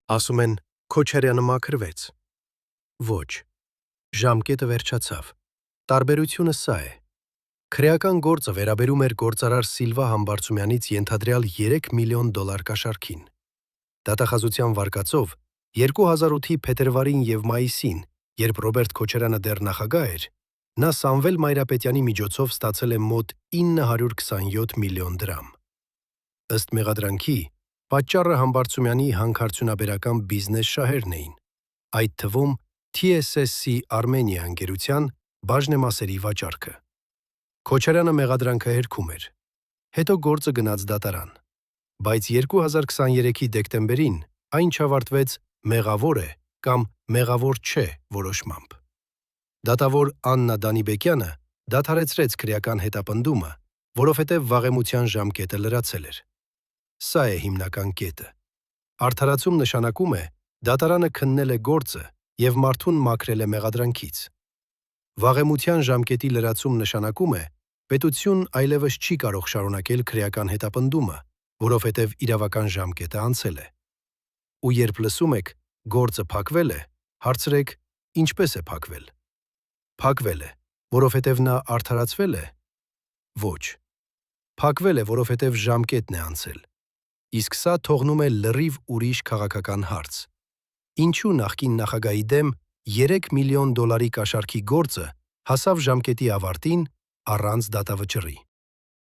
Ասում են, Քոչարյանը մաքրվեց։ Ոչ, ժամկետը վերջացավ։ Տարբերությունը սա է. քրեական գործը վերաբերում էր գործարար Սիլվա Համբարձումյանից ենթադրյալ 3 միլիոն դոլար կաշառքին։ Դատախազության վարկածով 2008-ի փետրվարին և մայիսին, երբ Ռոբերտ Քոչարյանը դեռ նախագահ էր, նա Սամվել Մայրապետյանի միջոցով ստացել է մոտ 927 միլիոն դրամ։ Ըստ մեղադրանքի, պատճառը Համբարձումյանի հանքարդյունաբերական բիզնես շահերն էին, այդ թվում TSSC Armenia ընկերության բաժնեմասերի վաճառքը։ Քոչարյանը մեղադրանքը հերքում էր, հետո գործը գնաց դատարան, բայց 2023-ի դեկտեմբերին այն չավարտվեց մեղավոր է կամ մեղավոր չէ որոշմամբ։ Դատավոր Աննա Դանիբեկյանը դադարեցրեց քրեական հետապնդումը, որովհետև վաղեմության ժամկետը լրացել էր։ Սա է հիմնական կետը։ Արդարացում նշանակում է դատարանը քննել է գործը և մարդուն մաքրել է մեղադրանքից։ Վաղեմության ժամկետի լրացում նշանակում է պետություն այլևս չի կարող շարունակել քրեական հետապնդումը, որովհետև իրավական ժամկետը անցել է։ Ու երբ լսում եք գործը փակվել է, հարցրեք ինչպես է փակվել։ Փակվել է, որովհետև նա արդարացվել է։ Ոչ։ Փակվել է, որովհետև ժամկետն է անցել։ Իսկ սա թողնում է լրիվ ուրիշ քաղաքական հարց. ինչու նախկին նախագահի դեմ 3 միլիոն դոլարի կաշառքի գործը հասավ ժամկետի ավարտին առանց դատավճռի։